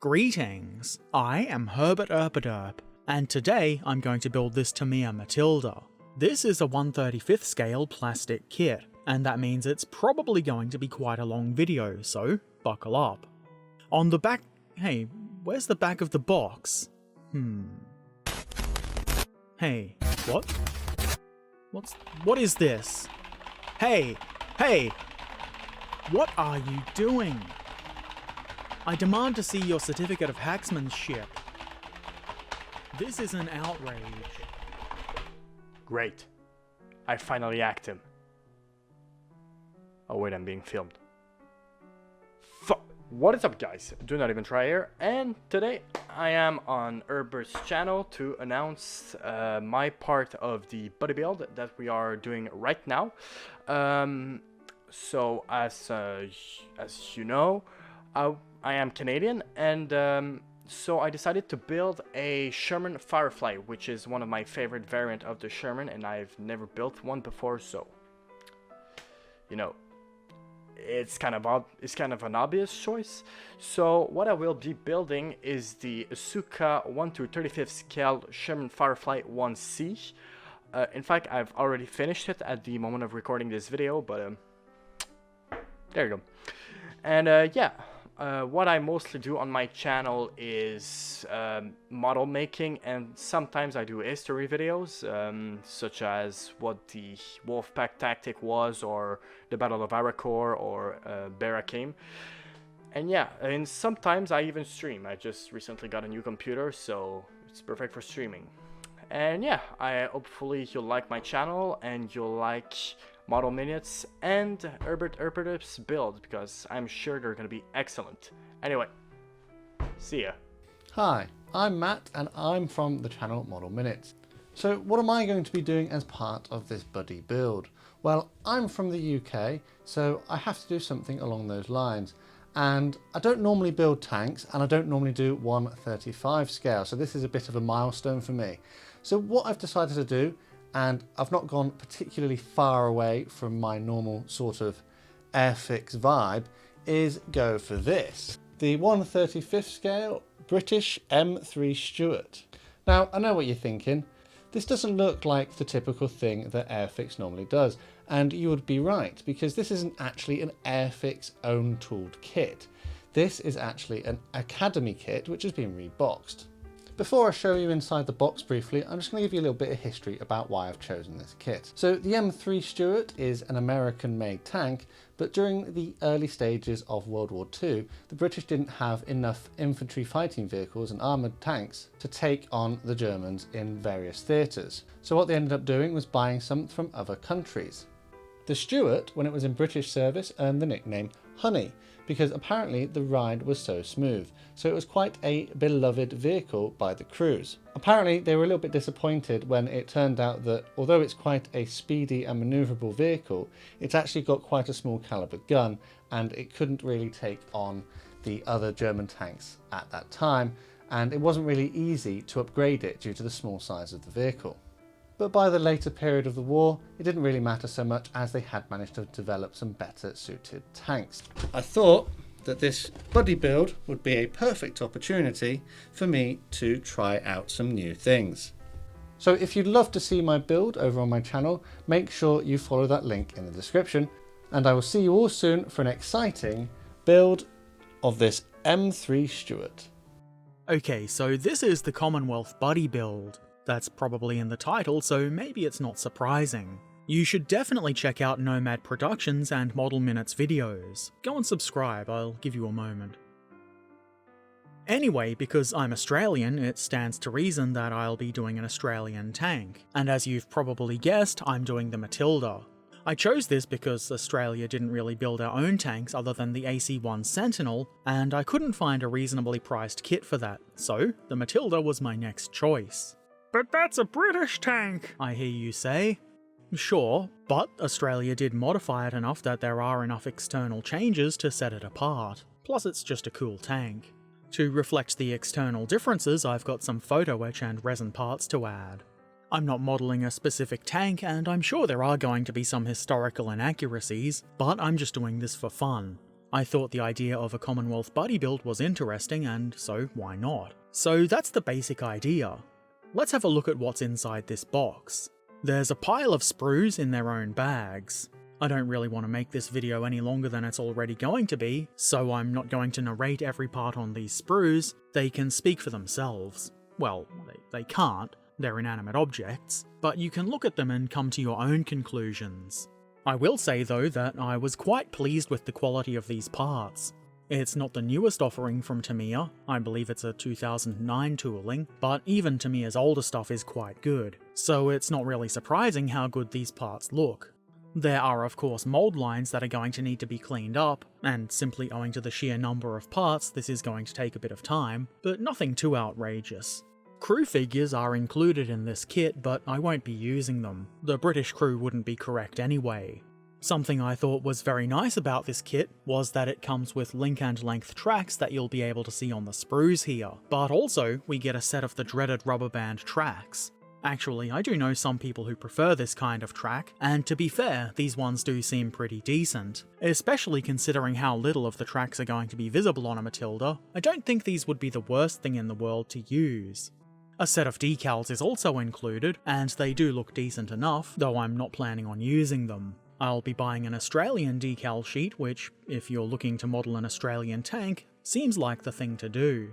Greetings, I am Herbert Erpaderp, and today I'm going to build this Tamiya Matilda. This is a 1/35th scale plastic kit, and that means it's probably going to be quite a long video, so buckle up. On the back... Hey, where's the back of the box? Hey, what? What is this? Hey! What are you doing? I demand to see your certificate of hacksmanship. This is an outrage. Great. I finally hacked him. Oh wait, I'm being filmed. What is up, guys? Do not even try here. And today I am on Herbert's channel to announce my part of the buddy build that we are doing right now. So as you know, I am Canadian, and so I decided to build a Sherman Firefly, which is one of my favorite variant of the Sherman, and I've never built one before, so you know, it's kind of an obvious choice. So what I will be building is the Asuka 1/35th scale Sherman Firefly 1C. In fact, I've already finished it at the moment of recording this video, but there you go. And yeah. What I mostly do on my channel is model making, and sometimes I do history videos, such as what the Wolfpack tactic was, or the Battle of Arrakor, or Barakim. And yeah, and sometimes I even stream. I just recently got a new computer, so it's perfect for streaming. And yeah, hopefully you'll like my channel, and you'll like model minutes and Herbert Erpaderp's build, because I'm sure they're going to be excellent. Anyway, see ya. Hi, I'm Matt, and I'm from the channel Model Minutes. So what am I going to be doing as part of this buddy build? Well, I'm from the UK, so I have to do something along those lines. And I don't normally build tanks, and I don't normally do 1/35 scale, so this is a bit of a milestone for me. So what I've decided to do, and I've not gone particularly far away from my normal sort of airfix vibe, is go for this. The 1/35th scale British M3 Stuart. Now, I know what you're thinking. This doesn't look like the typical thing that Airfix normally does, and you would be right, because this isn't actually an Airfix own tooled kit. This is actually an Academy kit which has been reboxed. Before I show you inside the box briefly, I'm just going to give you a little bit of history about why I've chosen this kit. So the M3 Stuart is an American-made tank, but during the early stages of World War II, the British didn't have enough infantry fighting vehicles and armoured tanks to take on the Germans in various theatres. So what they ended up doing was buying some from other countries. The Stuart, when it was in British service, earned the nickname Honey, because apparently the ride was so smooth, so it was quite a beloved vehicle by the crews. Apparently they were a little bit disappointed when it turned out that although it's quite a speedy and manoeuvrable vehicle, it's actually got quite a small caliber gun, and it couldn't really take on the other German tanks at that time, and it wasn't really easy to upgrade it due to the small size of the vehicle. But by the later period of the war, it didn't really matter so much, as they had managed to develop some better suited tanks. I thought that this buddy build would be a perfect opportunity for me to try out some new things. So if you'd love to see my build over on my channel, make sure you follow that link in the description, and I will see you all soon for an exciting build of this M3 Stuart. Okay, so this is the Commonwealth Buddy build. That's probably in the title, so maybe it's not surprising. You should definitely check out Nomad Productions and Model Minutes videos. Go and subscribe, I'll give you a moment. Anyway, because I'm Australian, it stands to reason that I'll be doing an Australian tank. And as you've probably guessed, I'm doing the Matilda. I chose this because Australia didn't really build our own tanks other than the AC-1 Sentinel, and I couldn't find a reasonably priced kit for that, so the Matilda was my next choice. But that's a British tank, I hear you say. Sure, but Australia did modify it enough that there are enough external changes to set it apart. Plus it's just a cool tank. To reflect the external differences, I've got some photo etch and resin parts to add. I'm not modelling a specific tank, and I'm sure there are going to be some historical inaccuracies, but I'm just doing this for fun. I thought the idea of a Commonwealth Buddy build was interesting, and so why not? So that's the basic idea. Let's have a look at what's inside this box. There's a pile of sprues in their own bags. I don't really want to make this video any longer than it's already going to be, so I'm not going to narrate every part on these sprues. They can speak for themselves. Well, they can't, they're inanimate objects, but you can look at them and come to your own conclusions. I will say though that I was quite pleased with the quality of these parts. It's not the newest offering from Tamiya, I believe it's a 2009 tooling, but even Tamiya's older stuff is quite good, so it's not really surprising how good these parts look. There are of course mould lines that are going to need to be cleaned up, and simply owing to the sheer number of parts this is going to take a bit of time, but nothing too outrageous. Crew figures are included in this kit, but I won't be using them. The British crew wouldn't be correct anyway. Something I thought was very nice about this kit was that it comes with link and length tracks that you'll be able to see on the sprues here, but also we get a set of the dreaded rubber band tracks. Actually, I do know some people who prefer this kind of track, and to be fair, these ones do seem pretty decent. Especially considering how little of the tracks are going to be visible on a Matilda, I don't think these would be the worst thing in the world to use. A set of decals is also included, and they do look decent enough, though I'm not planning on using them. I'll be buying an Australian decal sheet, which, if you're looking to model an Australian tank, seems like the thing to do.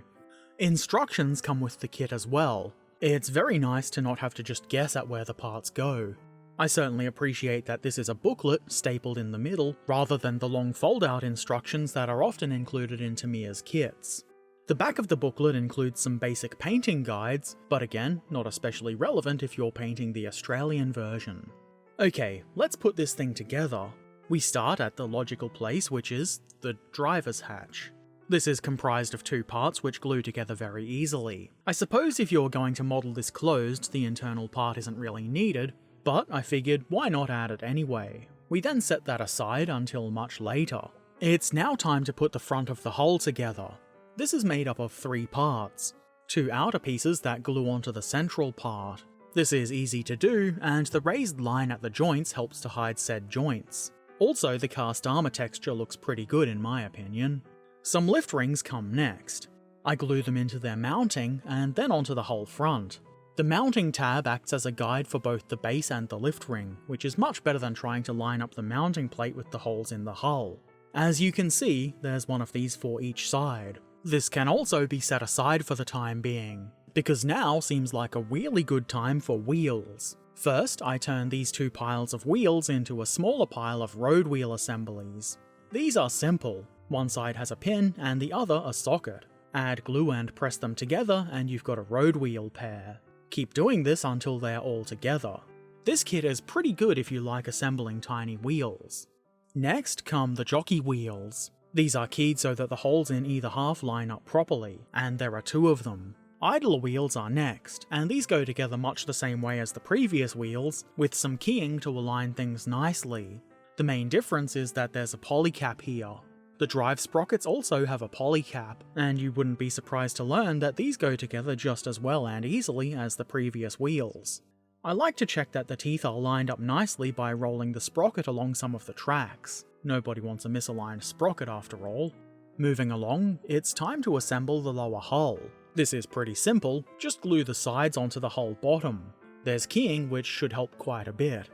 Instructions come with the kit as well. It's very nice to not have to just guess at where the parts go. I certainly appreciate that this is a booklet stapled in the middle, rather than the long fold-out instructions that are often included in Tamiya's kits. The back of the booklet includes some basic painting guides, but again, not especially relevant if you're painting the Australian version. Okay, let's put this thing together. We start at the logical place, which is the driver's hatch. This is comprised of two parts which glue together very easily. I suppose if you're going to model this closed, the internal part isn't really needed, but I figured why not add it anyway. We then set that aside until much later. It's now time to put the front of the hull together. This is made up of three parts. Two outer pieces that glue onto the central part. This is easy to do, and the raised line at the joints helps to hide said joints. Also, the cast armor texture looks pretty good in my opinion. Some lift rings come next. I glue them into their mounting, and then onto the whole front. The mounting tab acts as a guide for both the base and the lift ring, which is much better than trying to line up the mounting plate with the holes in the hull. As you can see, there's one of these for each side. This can also be set aside for the time being, because now seems like a really good time for wheels. First, I turn these two piles of wheels into a smaller pile of road wheel assemblies. These are simple. One side has a pin and the other a socket. Add glue and press them together and you've got a road wheel pair. Keep doing this until they're all together. This kit is pretty good if you like assembling tiny wheels. Next come the jockey wheels. These are keyed so that the holes in either half line up properly, and there are two of them. Idler wheels are next, and these go together much the same way as the previous wheels, with some keying to align things nicely. The main difference is that there's a polycap here. The drive sprockets also have a polycap, and you wouldn't be surprised to learn that these go together just as well and easily as the previous wheels. I like to check that the teeth are lined up nicely by rolling the sprocket along some of the tracks. Nobody wants a misaligned sprocket after all. Moving along, it's time to assemble the lower hull. This is pretty simple, just glue the sides onto the hull bottom. There's keying which should help quite a bit.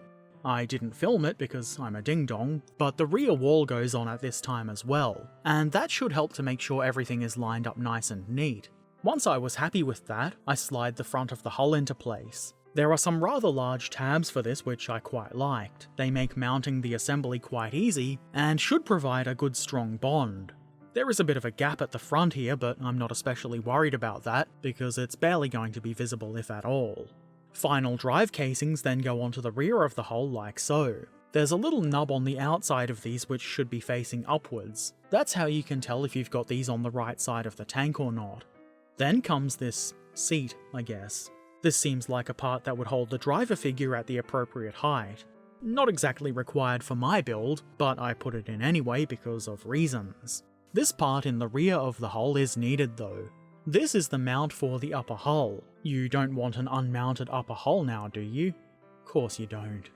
I didn't film it because I'm a ding-dong, but the rear wall goes on at this time as well, and that should help to make sure everything is lined up nice and neat. Once I was happy with that, I slide the front of the hull into place. There are some rather large tabs for this which I quite liked. They make mounting the assembly quite easy, and should provide a good strong bond. There is a bit of a gap at the front here, but I'm not especially worried about that, because it's barely going to be visible if at all. Final drive casings then go onto the rear of the hull like so. There's a little nub on the outside of these which should be facing upwards. That's how you can tell if you've got these on the right side of the tank or not. Then comes this seat, I guess. This seems like a part that would hold the driver figure at the appropriate height. Not exactly required for my build, but I put it in anyway because of reasons. This part in the rear of the hull is needed though. This is the mount for the upper hull. You don't want an unmounted upper hull now, do you? Of course you don't.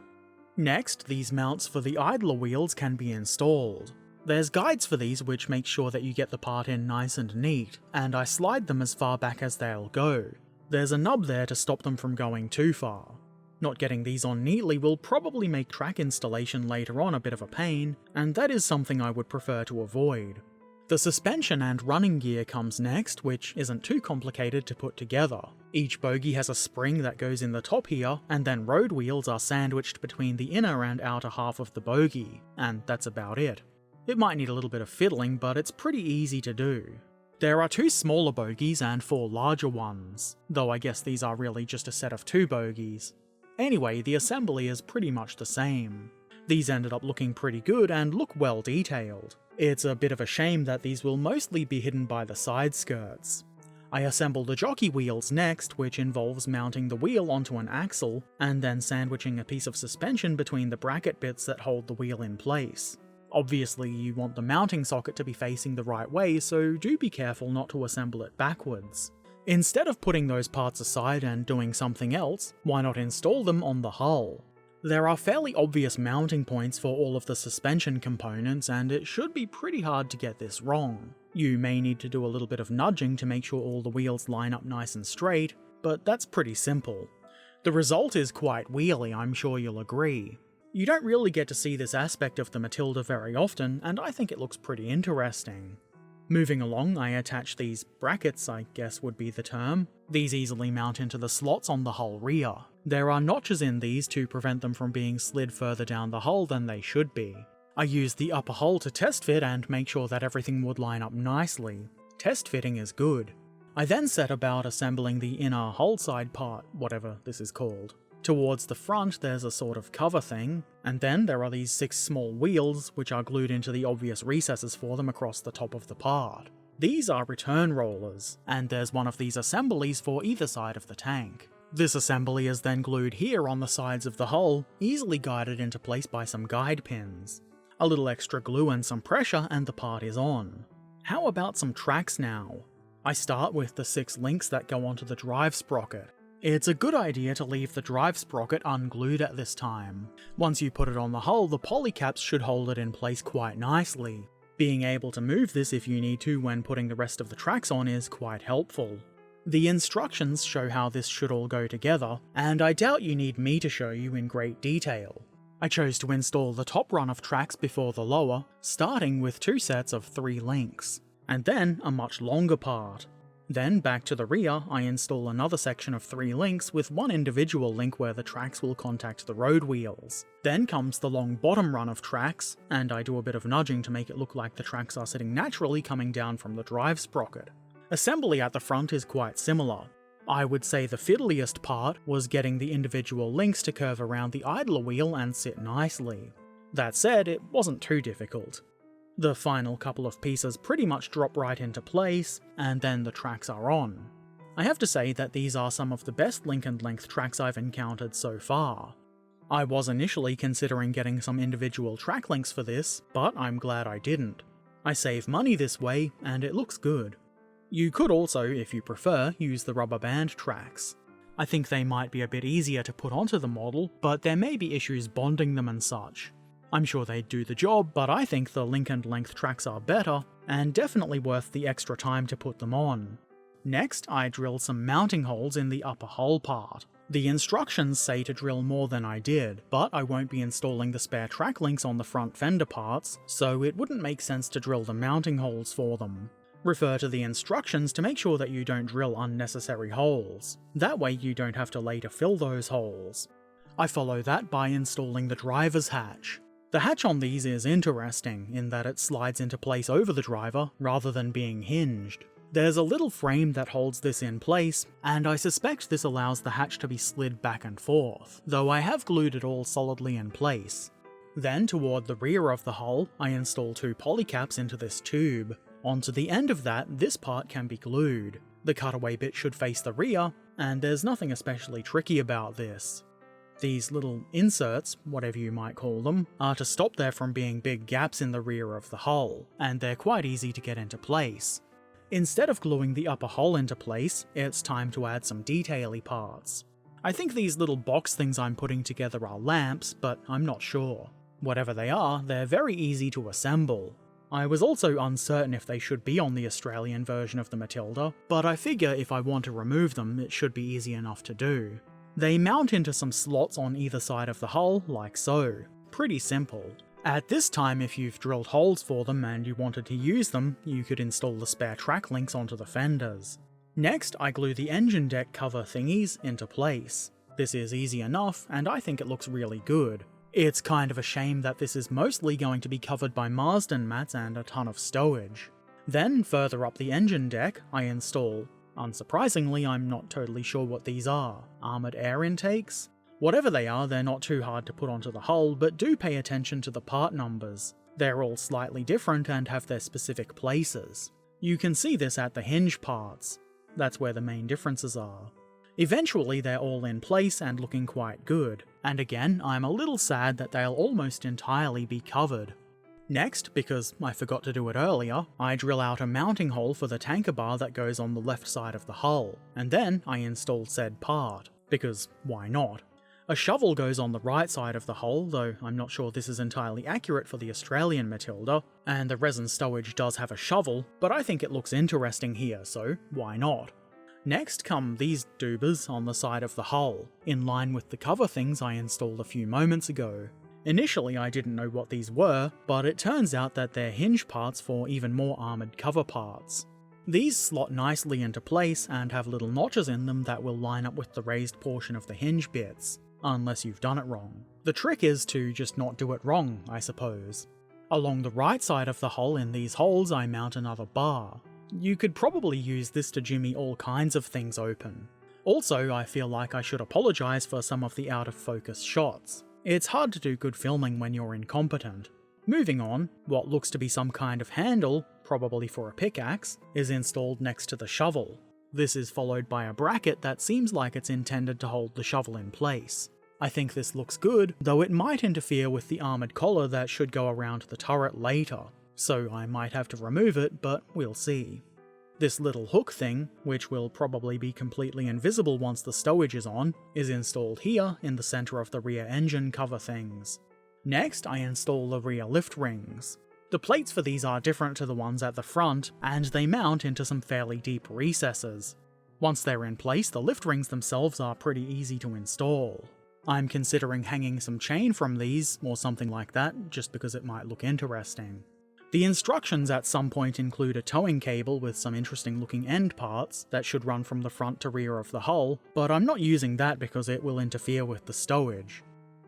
Next, these mounts for the idler wheels can be installed. There's guides for these which make sure that you get the part in nice and neat, and I slide them as far back as they'll go. There's a nub there to stop them from going too far. Not getting these on neatly will probably make track installation later on a bit of a pain, and that is something I would prefer to avoid. The suspension and running gear comes next, which isn't too complicated to put together. Each bogie has a spring that goes in the top here, and then road wheels are sandwiched between the inner and outer half of the bogie, and that's about it. It might need a little bit of fiddling, but it's pretty easy to do. There are 2 smaller bogies and 4 larger ones, though I guess these are really just a set of 2 bogies. Anyway, the assembly is pretty much the same. These ended up looking pretty good and look well detailed. It's a bit of a shame that these will mostly be hidden by the side skirts. I assemble the jockey wheels next, which involves mounting the wheel onto an axle, and then sandwiching a piece of suspension between the bracket bits that hold the wheel in place. Obviously, you want the mounting socket to be facing the right way, so do be careful not to assemble it backwards. Instead of putting those parts aside and doing something else, why not install them on the hull? There are fairly obvious mounting points for all of the suspension components, and it should be pretty hard to get this wrong. You may need to do a little bit of nudging to make sure all the wheels line up nice and straight, but that's pretty simple. The result is quite wheelie, I'm sure you'll agree. You don't really get to see this aspect of the Matilda very often, and I think it looks pretty interesting. Moving along, I attach these brackets, I guess would be the term. These easily mount into the slots on the hull rear. There are notches in these to prevent them from being slid further down the hull than they should be. I used the upper hull to test fit and make sure that everything would line up nicely. Test fitting is good. I then set about assembling the inner hull side part, whatever this is called. Towards the front there's a sort of cover thing, and then there are these 6 small wheels which are glued into the obvious recesses for them across the top of the part. These are return rollers, and there's one of these assemblies for either side of the tank. This assembly is then glued here on the sides of the hull, easily guided into place by some guide pins. A little extra glue and some pressure and the part is on. How about some tracks now? I start with the 6 links that go onto the drive sprocket. It's a good idea to leave the drive sprocket unglued at this time. Once you put it on the hull, the polycaps should hold it in place quite nicely. Being able to move this if you need to when putting the rest of the tracks on is quite helpful. The instructions show how this should all go together, and I doubt you need me to show you in great detail. I chose to install the top run of tracks before the lower, starting with 2 sets of 3 links, and then a much longer part. Then, back to the rear, I install another section of 3 links with 1 individual link where the tracks will contact the road wheels. Then comes the long bottom run of tracks, and I do a bit of nudging to make it look like the tracks are sitting naturally coming down from the drive sprocket. Assembly at the front is quite similar. I would say the fiddliest part was getting the individual links to curve around the idler wheel and sit nicely. That said, it wasn't too difficult. The final couple of pieces pretty much drop right into place, and then the tracks are on. I have to say that these are some of the best link and length tracks I've encountered so far. I was initially considering getting some individual track links for this, but I'm glad I didn't. I save money this way, and it looks good. You could also, if you prefer, use the rubber band tracks. I think they might be a bit easier to put onto the model, but there may be issues bonding them and such. I'm sure they'd do the job, but I think the link and length tracks are better, and definitely worth the extra time to put them on. Next, I drill some mounting holes in the upper hull part. The instructions say to drill more than I did, but I won't be installing the spare track links on the front fender parts, so it wouldn't make sense to drill the mounting holes for them. Refer to the instructions to make sure that you don't drill unnecessary holes. That way you don't have to later fill those holes. I follow that by installing the driver's hatch. The hatch on these is interesting, in that it slides into place over the driver, rather than being hinged. There's a little frame that holds this in place, and I suspect this allows the hatch to be slid back and forth, though I have glued it all solidly in place. Then, toward the rear of the hull, I install 2 polycaps into this tube. Onto the end of that, this part can be glued. The cutaway bit should face the rear, and there's nothing especially tricky about this. These little inserts, whatever you might call them, are to stop there from being big gaps in the rear of the hull, and they're quite easy to get into place. Instead of gluing the upper hull into place, it's time to add some detail-y parts. I think these little box things I'm putting together are lamps, but I'm not sure. Whatever they are, they're very easy to assemble. I was also uncertain if they should be on the Australian version of the Matilda, but I figure if I want to remove them, it should be easy enough to do. They mount into some slots on either side of the hull, like so. Pretty simple. At this time, if you've drilled holes for them and you wanted to use them, you could install the spare track links onto the fenders. Next, I glue the engine deck cover thingies into place. This is easy enough, and I think it looks really good. It's kind of a shame that this is mostly going to be covered by Marsden mats and a ton of stowage. Then, further up the engine deck, I install, unsurprisingly, I'm not totally sure what these are, armoured air intakes? Whatever they are, they're not too hard to put onto the hull, but do pay attention to the part numbers. They're all slightly different and have their specific places. You can see this at the hinge parts. That's where the main differences are. Eventually they're all in place and looking quite good, and again I'm a little sad that they'll almost entirely be covered. Next, because I forgot to do it earlier, I drill out a mounting hole for the tanker bar that goes on the left side of the hull, and then I install said part, because why not? A shovel goes on the right side of the hull, though I'm not sure this is entirely accurate for the Australian Matilda, and the resin stowage does have a shovel, but I think it looks interesting here, so why not? Next come these doobers on the side of the hull, in line with the cover things I installed a few moments ago. Initially I didn't know what these were, but it turns out that they're hinge parts for even more armoured cover parts. These slot nicely into place and have little notches in them that will line up with the raised portion of the hinge bits, unless you've done it wrong. The trick is to just not do it wrong, I suppose. Along the right side of the hull in these holes I mount another bar. You could probably use this to jimmy all kinds of things open. Also, I feel like I should apologise for some of the out of focus shots. It's hard to do good filming when you're incompetent. Moving on, what looks to be some kind of handle, probably for a pickaxe, is installed next to the shovel. This is followed by a bracket that seems like it's intended to hold the shovel in place. I think this looks good, though it might interfere with the armoured collar that should go around the turret later, so I might have to remove it, but we'll see. This little hook thing, which will probably be completely invisible once the stowage is on, is installed here in the centre of the rear engine cover things. Next, I install the rear lift rings. The plates for these are different to the ones at the front, and they mount into some fairly deep recesses. Once they're in place, the lift rings themselves are pretty easy to install. I'm considering hanging some chain from these, or something like that, just because it might look interesting. The instructions at some point include a towing cable with some interesting looking end parts that should run from the front to rear of the hull, but I'm not using that because it will interfere with the stowage.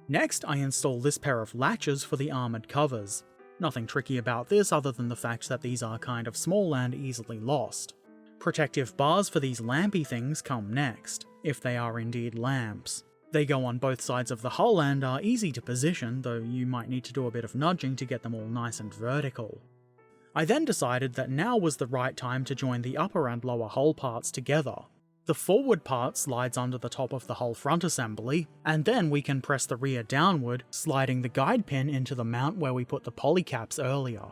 Next, I install this pair of latches for the armoured covers. Nothing tricky about this other than the fact that these are kind of small and easily lost. Protective bars for these lampy things come next, if they are indeed lamps. They go on both sides of the hull and are easy to position, though you might need to do a bit of nudging to get them all nice and vertical. I then decided that now was the right time to join the upper and lower hull parts together. The forward part slides under the top of the hull front assembly, and then we can press the rear downward, sliding the guide pin into the mount where we put the polycaps earlier.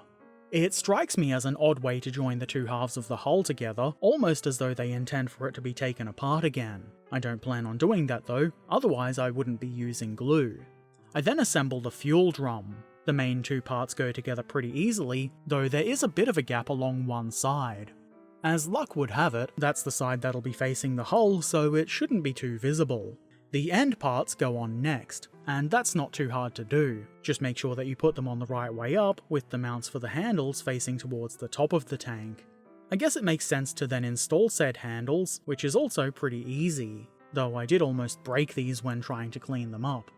It strikes me as an odd way to join the two halves of the hull together, almost as though they intend for it to be taken apart again. I don't plan on doing that though, otherwise I wouldn't be using glue. I then assemble the fuel drum. The main two parts go together pretty easily, though there is a bit of a gap along one side. As luck would have it, that's the side that'll be facing the hull, so it shouldn't be too visible. The end parts go on next, and that's not too hard to do. Just make sure that you put them on the right way up, with the mounts for the handles facing towards the top of the tank. I guess it makes sense to then install said handles, which is also pretty easy, though I did almost break these when trying to clean them up.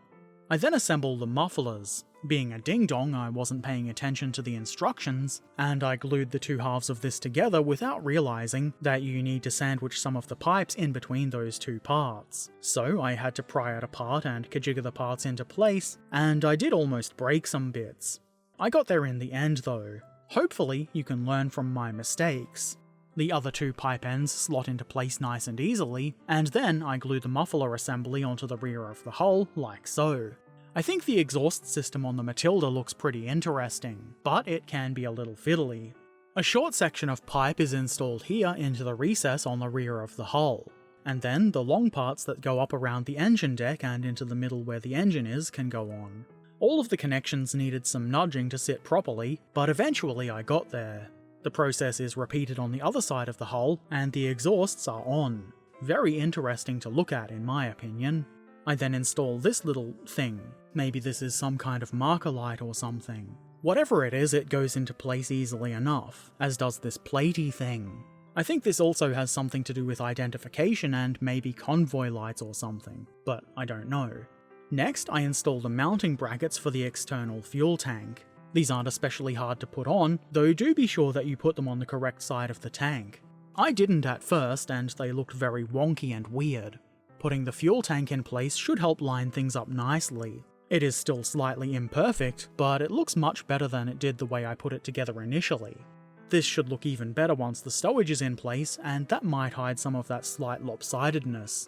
I then assemble the mufflers. Being a ding-dong, I wasn't paying attention to the instructions, and I glued the two halves of this together without realising that you need to sandwich some of the pipes in between those two parts. So I had to pry it apart and kajigger the parts into place, and I did almost break some bits. I got there in the end though. Hopefully you can learn from my mistakes. The other two pipe ends slot into place nice and easily, and then I glue the muffler assembly onto the rear of the hull, like so. I think the exhaust system on the Matilda looks pretty interesting, but it can be a little fiddly. A short section of pipe is installed here into the recess on the rear of the hull, and then the long parts that go up around the engine deck and into the middle where the engine is can go on. All of the connections needed some nudging to sit properly, but eventually I got there. The process is repeated on the other side of the hull, and the exhausts are on. Very interesting to look at, in my opinion. I then install this little thing. Maybe this is some kind of marker light or something. Whatever it is, it goes into place easily enough, as does this platey thing. I think this also has something to do with identification and maybe convoy lights or something, but I don't know. Next, I install the mounting brackets for the external fuel tank. These aren't especially hard to put on, though do be sure that you put them on the correct side of the tank. I didn't at first, and they looked very wonky and weird. Putting the fuel tank in place should help line things up nicely. It is still slightly imperfect, but it looks much better than it did the way I put it together initially. This should look even better once the stowage is in place, and that might hide some of that slight lopsidedness.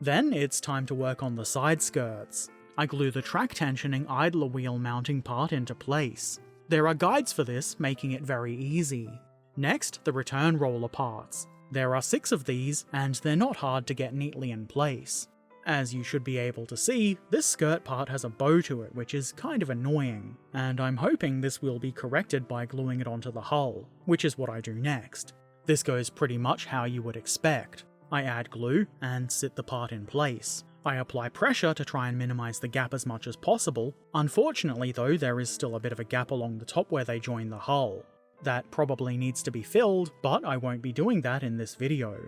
Then it's time to work on the side skirts. I glue the track tensioning idler wheel mounting part into place. There are guides for this, making it very easy. Next, the return roller parts. There are 6 of these, and they're not hard to get neatly in place. As you should be able to see, this skirt part has a bow to it, which is kind of annoying, and I'm hoping this will be corrected by gluing it onto the hull, which is what I do next. This goes pretty much how you would expect. I add glue and sit the part in place. I apply pressure to try and minimize the gap as much as possible. Unfortunately though, there is still a bit of a gap along the top where they join the hull. That probably needs to be filled, but I won't be doing that in this video.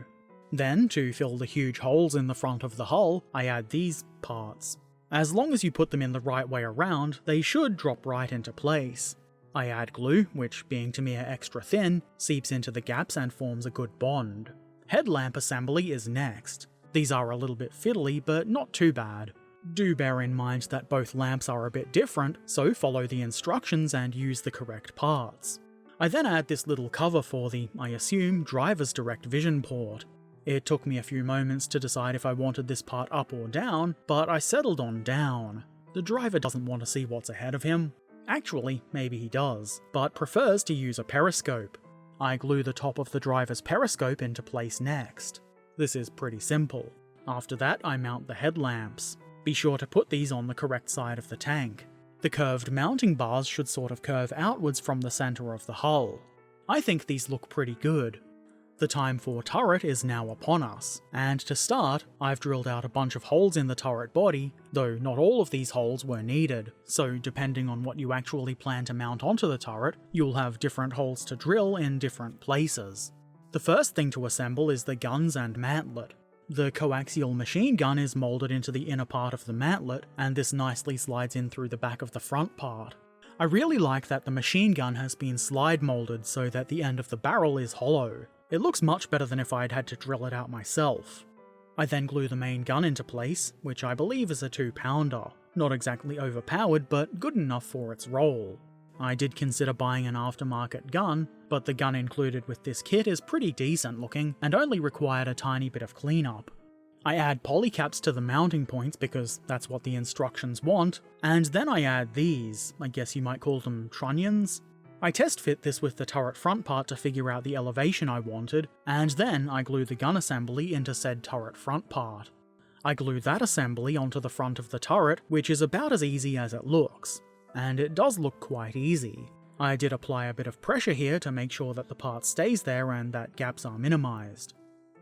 Then, to fill the huge holes in the front of the hull, I add these parts. As long as you put them in the right way around, they should drop right into place. I add glue, which, being Tamiya extra thin, seeps into the gaps and forms a good bond. Headlamp assembly is next. These are a little bit fiddly, but not too bad. Do bear in mind that both lamps are a bit different, so follow the instructions and use the correct parts. I then add this little cover for the, I assume, driver's direct vision port. It took me a few moments to decide if I wanted this part up or down, but I settled on down. The driver doesn't want to see what's ahead of him. Actually, maybe he does, but prefers to use a periscope. I glue the top of the driver's periscope into place next. This is pretty simple. After that, I mount the headlamps. Be sure to put these on the correct side of the tank. The curved mounting bars should sort of curve outwards from the center of the hull. I think these look pretty good. The time for turret is now upon us, and to start, I've drilled out a bunch of holes in the turret body, though not all of these holes were needed, so depending on what you actually plan to mount onto the turret, you'll have different holes to drill in different places. The first thing to assemble is the guns and mantlet. The coaxial machine gun is moulded into the inner part of the mantlet, and this nicely slides in through the back of the front part. I really like that the machine gun has been slide moulded so that the end of the barrel is hollow. It looks much better than if I'd had to drill it out myself. I then glue the main gun into place, which I believe is a 2-pounder. Not exactly overpowered, but good enough for its role. I did consider buying an aftermarket gun, but the gun included with this kit is pretty decent looking and only required a tiny bit of cleanup. I add polycaps to the mounting points because that's what the instructions want, and then I add these, I guess you might call them trunnions. I test fit this with the turret front part to figure out the elevation I wanted, and then I glue the gun assembly into said turret front part. I glue that assembly onto the front of the turret, which is about as easy as it looks. And it does look quite easy. I did apply a bit of pressure here to make sure that the part stays there and that gaps are minimized.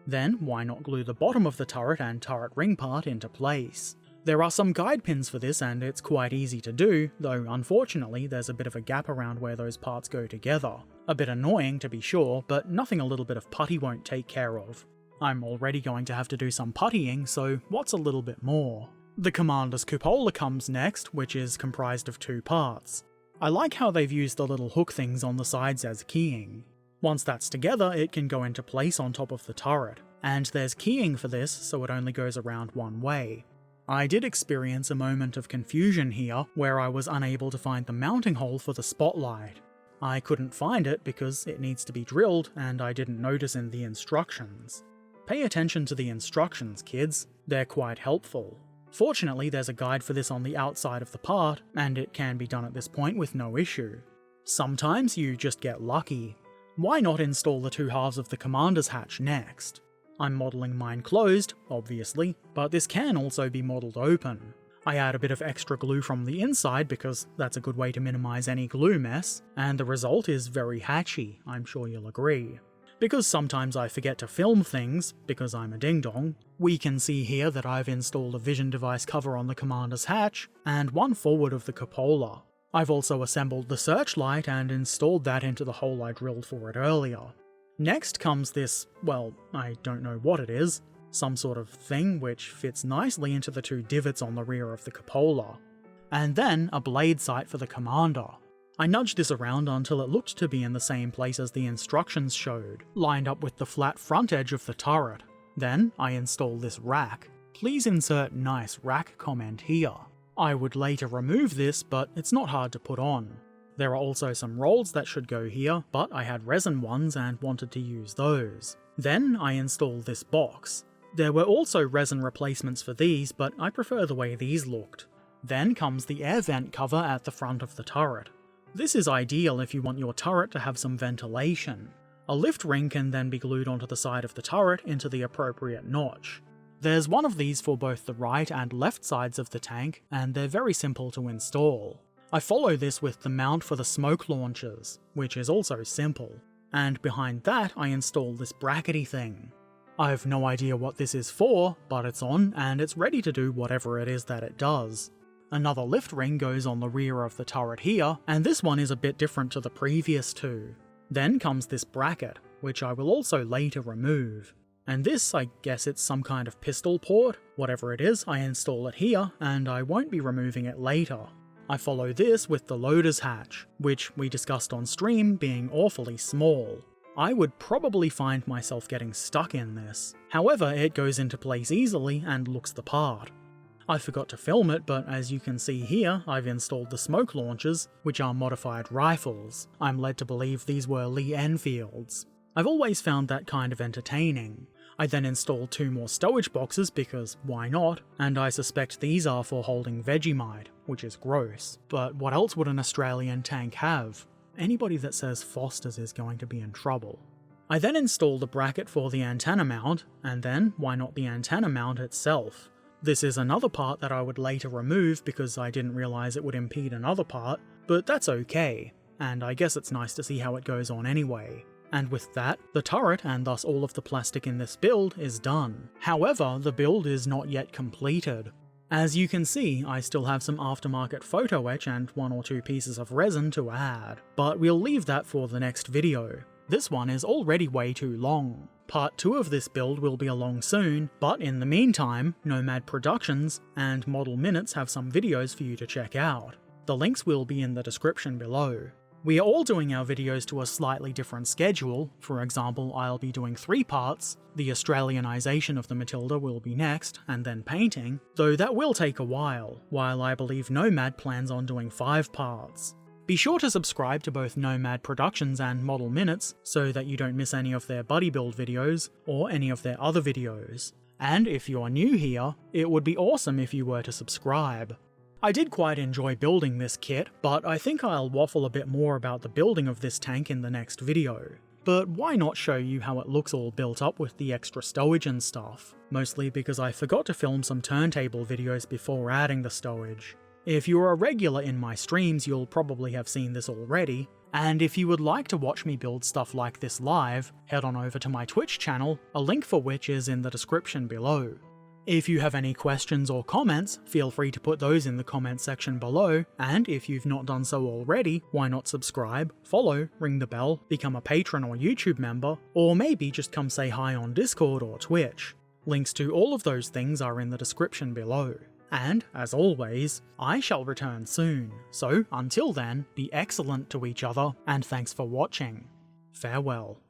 Then why not glue the bottom of the turret and turret ring part into place? There are some guide pins for this and it's quite easy to do, though unfortunately there's a bit of a gap around where those parts go together. A bit annoying to be sure, but nothing a little bit of putty won't take care of. I'm already going to have to do some puttying, so what's a little bit more? The commander's cupola comes next, which is comprised of 2 parts. I like how they've used the little hook things on the sides as keying. Once that's together, it can go into place on top of the turret, and there's keying for this so it only goes around one way. I did experience a moment of confusion here, where I was unable to find the mounting hole for the spotlight. I couldn't find it because it needs to be drilled, and I didn't notice in the instructions. Pay attention to the instructions, kids. They're quite helpful. Fortunately, there's a guide for this on the outside of the part, and it can be done at this point with no issue. Sometimes you just get lucky. Why not install the 2 halves of the commander's hatch next? I'm modelling mine closed, obviously, but this can also be modelled open. I add a bit of extra glue from the inside because that's a good way to minimize any glue mess, and the result is very hatchy, I'm sure you'll agree. Because sometimes I forget to film things, because I'm a ding-dong, we can see here that I've installed a vision device cover on the commander's hatch, and one forward of the cupola. I've also assembled the searchlight and installed that into the hole I drilled for it earlier. Next comes this, well, I don't know what it is, some sort of thing which fits nicely into the 2 divots on the rear of the cupola. And then a blade sight for the commander. I nudged this around until it looked to be in the same place as the instructions showed, lined up with the flat front edge of the turret. Then I installed this rack. Please insert nice rack comment here. I would later remove this, but it's not hard to put on. There are also some rolls that should go here, but I had resin ones and wanted to use those. Then I installed this box. There were also resin replacements for these, but I prefer the way these looked. Then comes the air vent cover at the front of the turret. This is ideal if you want your turret to have some ventilation. A lift ring can then be glued onto the side of the turret into the appropriate notch. There's one of these for both the right and left sides of the tank, and they're very simple to install. I follow this with the mount for the smoke launchers, which is also simple. And behind that I install this brackety thing. I've no idea what this is for, but it's on and it's ready to do whatever it is that it does. Another lift ring goes on the rear of the turret here, and this one is a bit different to the previous 2. Then comes this bracket, which I will also later remove. And this, I guess it's some kind of pistol port. Whatever it is, I install it here, and I won't be removing it later. I follow this with the loader's hatch, which we discussed on stream being awfully small. I would probably find myself getting stuck in this. However, it goes into place easily and looks the part. I forgot to film it, but as you can see here, I've installed the smoke launchers, which are modified rifles. I'm led to believe these were Lee Enfields. I've always found that kind of entertaining. I then installed 2 more stowage boxes because why not, and I suspect these are for holding Vegemite, which is gross. But what else would an Australian tank have? Anybody that says Foster's is going to be in trouble. I then installed a bracket for the antenna mount, and then why not the antenna mount itself? This is another part that I would later remove because I didn't realise it would impede another part, but that's okay, and I guess it's nice to see how it goes on anyway. And with that, the turret, and thus all of the plastic in this build, is done. However, the build is not yet completed. As you can see, I still have some aftermarket photo etch and 1 or 2 pieces of resin to add, but we'll leave that for the next video. This one is already way too long. Part 2 of this build will be along soon, but in the meantime, Nomad Productions and Model Minutes have some videos for you to check out. The links will be in the description below. We are all doing our videos to a slightly different schedule. For example, I'll be doing 3 parts, the Australianisation of the Matilda will be next, and then painting, though that will take a while I believe Nomad plans on doing 5 parts. Be sure to subscribe to both Nomad Productions and Model Minutes so that you don't miss any of their buddy build videos or any of their other videos. And if you're new here, it would be awesome if you were to subscribe. I did quite enjoy building this kit, but I think I'll waffle a bit more about the building of this tank in the next video. But why not show you how it looks all built up with the extra stowage and stuff? Mostly because I forgot to film some turntable videos before adding the stowage. If you're a regular in my streams, you'll probably have seen this already, and if you would like to watch me build stuff like this live, head on over to my Twitch channel, a link for which is in the description below. If you have any questions or comments, feel free to put those in the comment section below, and if you've not done so already, why not subscribe, follow, ring the bell, become a patron or YouTube member, or maybe just come say hi on Discord or Twitch. Links to all of those things are in the description below. And, as always, I shall return soon, so until then, be excellent to each other, and thanks for watching. Farewell.